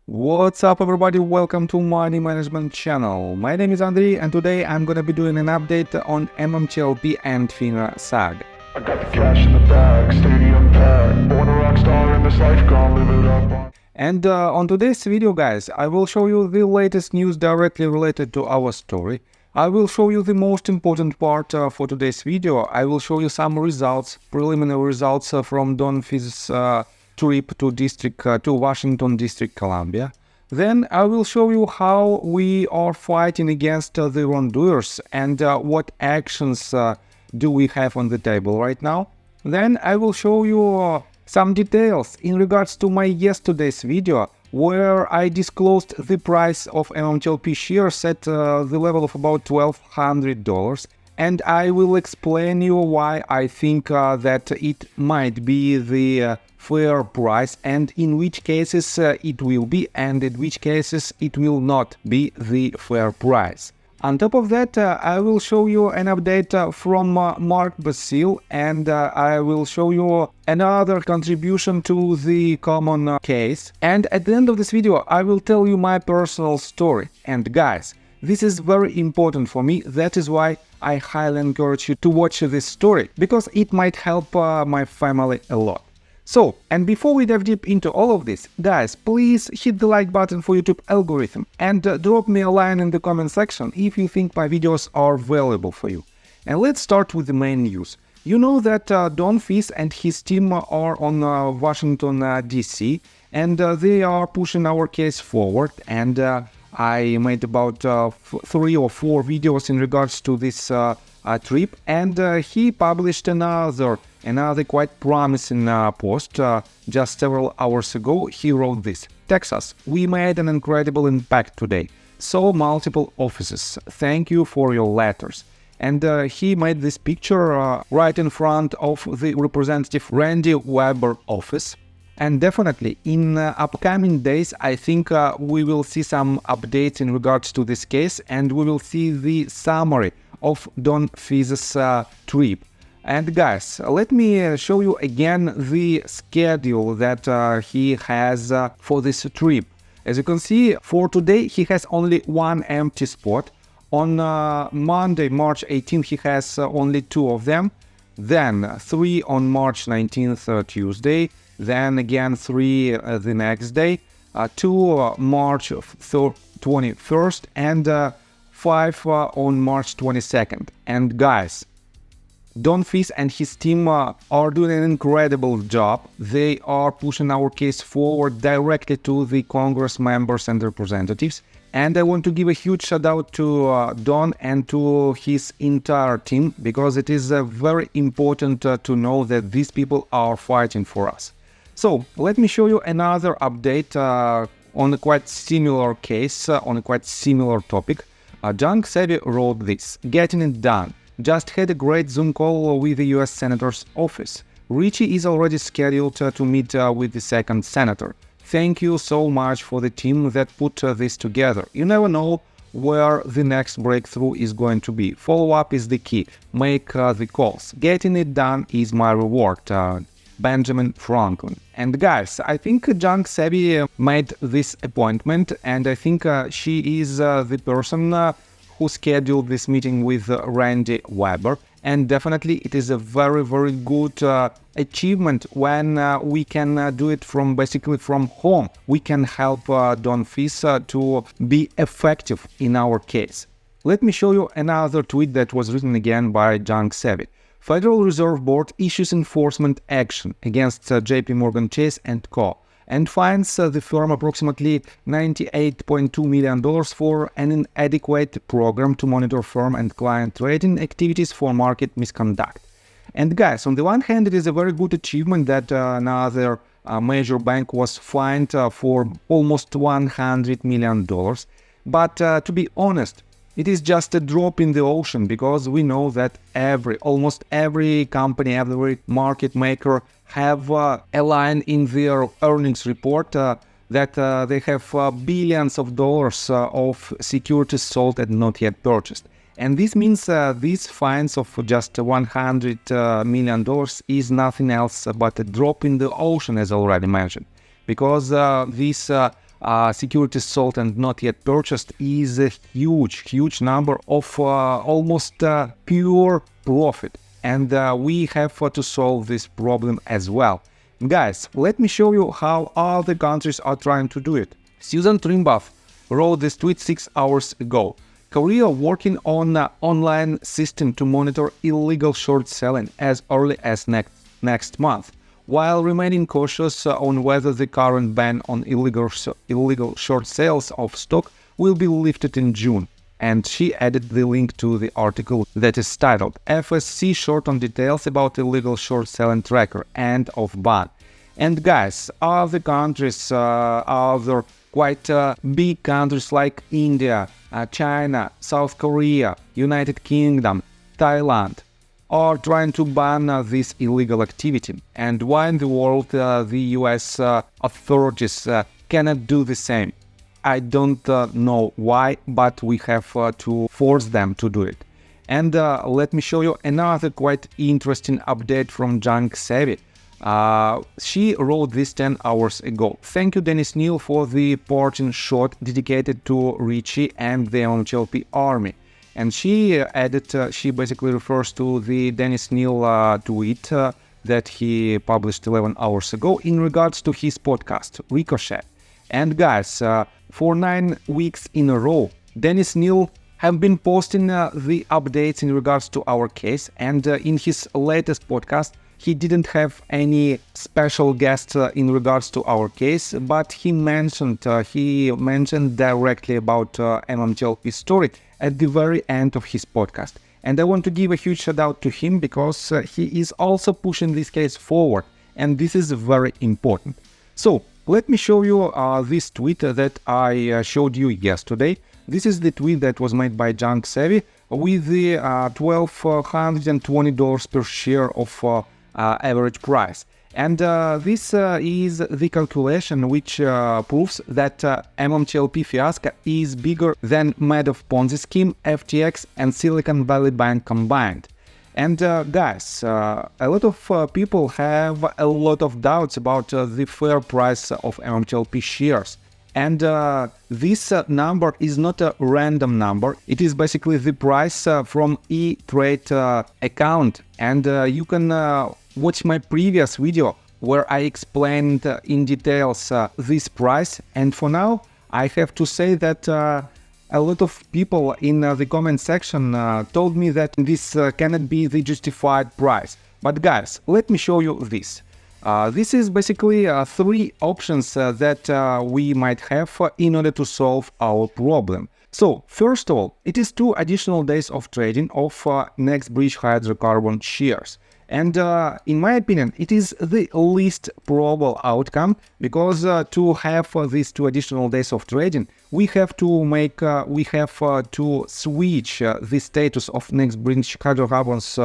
What's up everybody, welcome to Money Management channel. My name is Andrei and today I'm gonna be doing an update on MMTLP and FINRA SAG. I got the cash in the bag, stadium packed, born a rock star in this life, gonna live it up. And on today's video guys, I will show you the latest news directly related to our story. I will show you the most important part for today's video. I will show you some results, preliminary results from Don Fizz's trip to Washington District, Columbia. Then I will show you how we are fighting against the wrongdoers and what actions do we have on the table right now. Then I will show you some details in regards to my yesterday's video, where I disclosed the price of MMTLP shares at the level of about $1,200. And I will explain you why I think that it might be the fair price, and in which cases it will be, and in which cases it will not be the fair price. On top of that, I will show you an update from Mark Basil, and I will show you another contribution to the common case. And at the end of this video, I will tell you my personal story. And guys, this is very important for me. That is why I highly encourage you to watch this story, because it might help my family a lot. So, and before we dive deep into all of this, guys, please hit the like button for YouTube algorithm and drop me a line in the comment section if you think my videos are valuable for you. And let's start with the main news. You know that Don Fizz and his team are on Washington, DC, and they are pushing our case forward, and I made about 3 or 4 videos in regards to this trip, and he published another quite promising post just several hours ago. He wrote this: Texas, we made an incredible impact today. So multiple offices. Thank you for your letters. And he made this picture right in front of the Representative Randy Weber office. And definitely in upcoming days, I think we will see some updates in regards to this case, and we will see the summary of Don Fizz's trip. And guys, let me show you again the schedule that he has for this trip. As you can see, for today he has only 1 empty spot. On Monday, March 18th, he has only 2 of them. Then 3 on March 19th, Tuesday. Then again 3 the next day. 2 March 21st, and 5 on March 22nd. And guys, Don Fizz and his team are doing an incredible job. They are pushing our case forward directly to the Congress members and representatives. And I want to give a huge shout out to Don and to his entire team, because it is very important to know that these people are fighting for us. So let me show you another update on a quite similar case, on a quite similar topic. Junk Savvy wrote this: getting it done. Just had a great Zoom call with the US Senator's office. Richie is already scheduled to meet with the second senator. Thank you so much for the team that put this together. You never know where the next breakthrough is going to be. Follow-up is the key. Make the calls. Getting it done is my reward. Benjamin Franklin. And guys, I think Junk Savvy made this appointment, and I think she is the person who scheduled this meeting with Randy Weber. And definitely it is a very, very good achievement when we can do it basically from home. We can help Don Fizz to be effective in our case. Let me show you another tweet that was written again by Junk Savvy. Federal Reserve Board issues enforcement action against JP Morgan Chase & Co. and fines the firm approximately $98.2 million for an inadequate program to monitor firm and client trading activities for market misconduct. And guys, on the one hand, it is a very good achievement that another major bank was fined for almost $100 million. But to be honest, it is just a drop in the ocean, because we know that almost every company, every market maker have a line in their earnings report that they have billions of dollars of securities sold and not yet purchased. And this means these fines of just $100 million is nothing else but a drop in the ocean, as already mentioned, because these securities sold and not yet purchased is a huge number of almost pure profit. And we have to solve this problem as well. Guys, let me show you how other countries are trying to do it. Susan Trimbuff wrote this tweet 6 hours ago. Korea working on an online system to monitor illegal short selling as early as next month, while remaining cautious on whether the current ban on illegal short sales of stock will be lifted in June. And she added the link to the article that is titled FSC Short on Details about Illegal Short Selling Tracker End of Ban. And guys, other countries, other quite big countries like India, China, South Korea, United Kingdom, Thailand are trying to ban this illegal activity. And why in the world the US authorities cannot do the same? I don't know why, but we have to force them to do it. And let me show you another quite interesting update from Junk Savvy. She wrote this 10 hours ago. Thank you, Dennis Neal, for the parting shot dedicated to Richie and the MMTLP army. And she added, she basically refers to the Dennis Neal tweet that he published 11 hours ago in regards to his podcast, Ricochet. And guys, for 9 weeks in a row, Dennis Neal have been posting the updates in regards to our case. And in his latest podcast, he didn't have any special guests in regards to our case, but he mentioned directly about MMTLP story at the very end of his podcast. And I want to give a huge shout out to him because he is also pushing this case forward, and this is very important. So let me show you this tweet that I showed you yesterday. This is the tweet that was made by Junk Savvy with the $1,220 per share of average price. And this is the calculation which proves that MMTLP fiasco is bigger than Madoff Ponzi scheme, FTX and Silicon Valley Bank combined. And guys, a lot of people have a lot of doubts about the fair price of MMTLP shares. And this number is not a random number. It is basically the price from E-Trade account. And you can watch my previous video where I explained in details this price. And for now, I have to say that a lot of people in the comment section told me that this cannot be the justified price. But guys, let me show you this. This is basically 3 options that we might have in order to solve our problem. So, first of all, it is 2 additional days of trading of NextBridge hydrocarbon shares. And in my opinion, it is the least probable outcome because to have these 2 additional days of trading, we have to switch the status of NextBridge hydrocarbons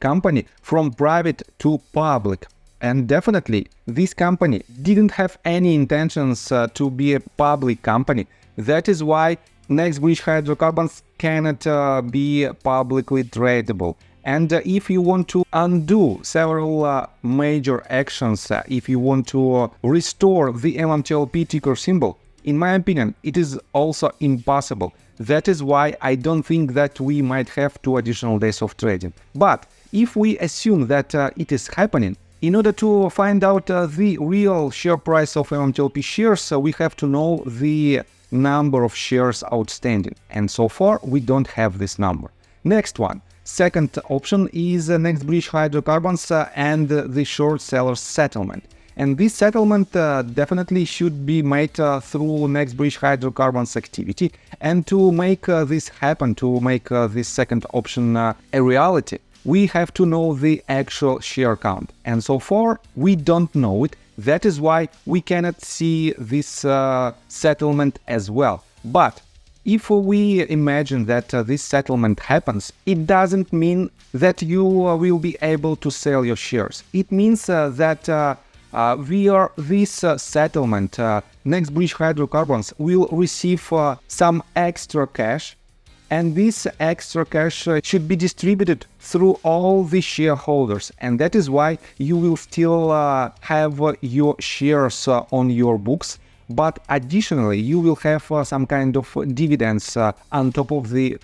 company from private to public. And definitely, this company didn't have any intentions to be a public company. That is why NextBridge hydrocarbons cannot be publicly tradable. And if you want to undo several major actions, if you want to restore the MMTLP ticker symbol, in my opinion, it is also impossible. That is why I don't think that we might have 2 additional days of trading. But if we assume that it is happening, in order to find out the real share price of MMTLP shares, we have to know the number of shares outstanding. And so far, we don't have this number. Next one. Second option is NextBridge hydrocarbons and the short sellers settlement. And this settlement definitely should be made through NextBridge hydrocarbons activity. And to make this happen, to make this second option a reality, we have to know the actual share count. And so far, we don't know it. That is why we cannot see this settlement as well. But if we imagine that this settlement happens, it doesn't mean that you will be able to sell your shares. It means that via this settlement, NextBridge hydrocarbons will receive some extra cash, and this extra cash should be distributed through all the shareholders, and that is why you will still have your shares on your books, but additionally you will have some kind of dividends on top of the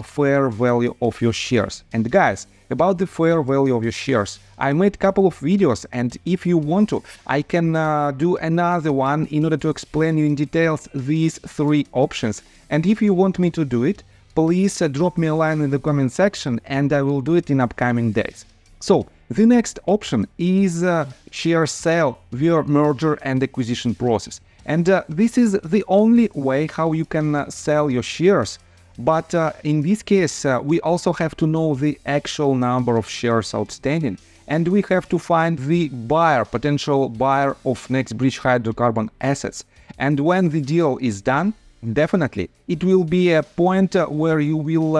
fair value of your shares. And guys, about the fair value of your shares, I made a couple of videos, and if you want to, I can do another one in order to explain you in details these three options. And if you want me to do it, please drop me a line in the comment section and I will do it in upcoming days. So the next option is share sale via merger and acquisition process. And this is the only way how you can sell your shares. But in this case, we also have to know the actual number of shares outstanding, and we have to find the buyer, potential buyer of NextBridge hydrocarbon assets. And when the deal is done, definitely it will be a point where you will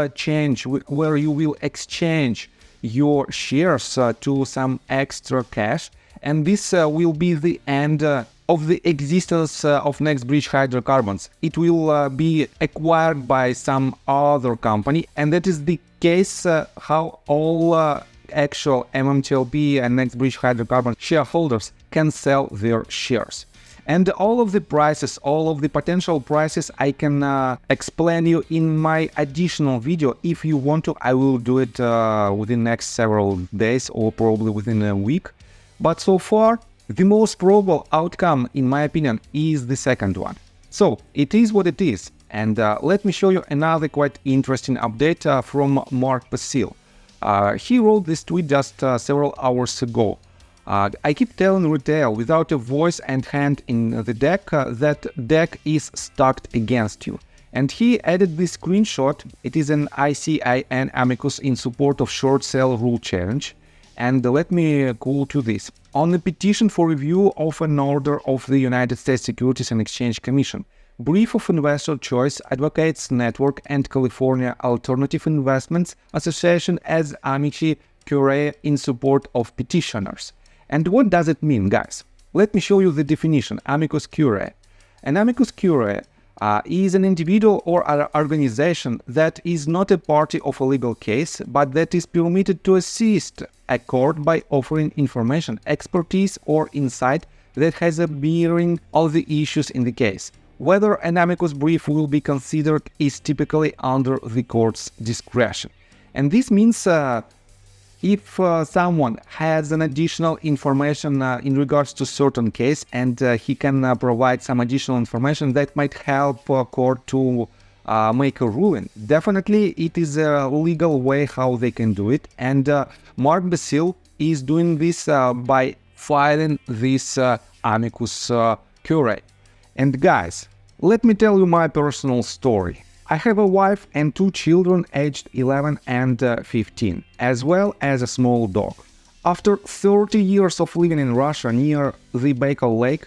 exchange your shares to some extra cash, and this will be the end of the existence of NextBridge hydrocarbons. It will be acquired by some other company, and that is the case how all actual MMTLP and NextBridge hydrocarbon shareholders can sell their shares. And all of the prices, all of the potential prices, I can explain you in my additional video. If you want to, I will do it within next several days or probably within a week. But so far, the most probable outcome, in my opinion, is the second one. So it is what it is. And let me show you another quite interesting update from Mark Basil. He wrote this tweet just several hours ago. I keep telling retail without a voice and hand in the deck that deck is stacked against you. And he added this screenshot. It is an ICIN amicus in support of short sale rule challenge. And let me quote you this. On the petition for review of an order of the United States Securities and Exchange Commission, brief of investor choice advocates network and California Alternative Investments Association as amici curiae in support of petitioners. And what does it mean, guys? Let me show you the definition, amicus curiae. An amicus curiae is an individual or an organization that is not a party of a legal case, but that is permitted to assist a court by offering information, expertise, or insight that has a bearing on the issues in the case. Whether an amicus brief will be considered is typically under the court's discretion. And this means if someone has an additional information in regards to certain case, and he can provide some additional information that might help a court to make a ruling, definitely it is a legal way how they can do it. And Mark Basil is doing this by filing this amicus curiae. And guys, let me tell you my personal story. I have a wife and two children aged 11 and 15, as well as a small dog. After 30 years of living in Russia near the Baikal Lake,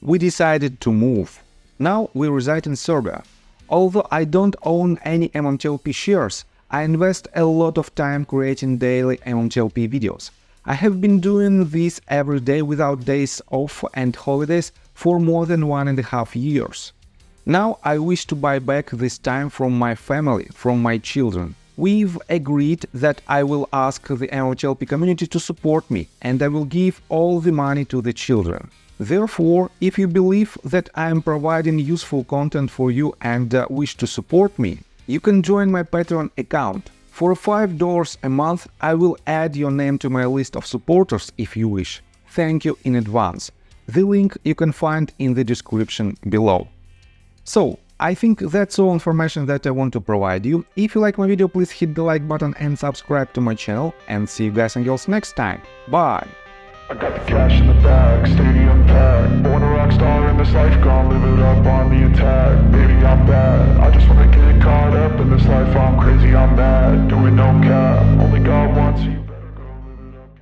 we decided to move. Now we reside in Serbia. Although I don't own any MMTLP shares, I invest a lot of time creating daily MMTLP videos. I have been doing this every day without days off and holidays for more than 1.5 years. Now I wish to buy back this time from my family, from my children. We've agreed that I will ask the MMTLP community to support me, and I will give all the money to the children. Therefore, if you believe that I am providing useful content for you and wish to support me, you can join my Patreon account. For $5 a month, I will add your name to my list of supporters if you wish. Thank you in advance. The link you can find in the description below. So, I think that's all information that I want to provide you. If you like my video, please hit the like button and subscribe to my channel, and see you guys and girls next time. Bye! I got the cash in the bag.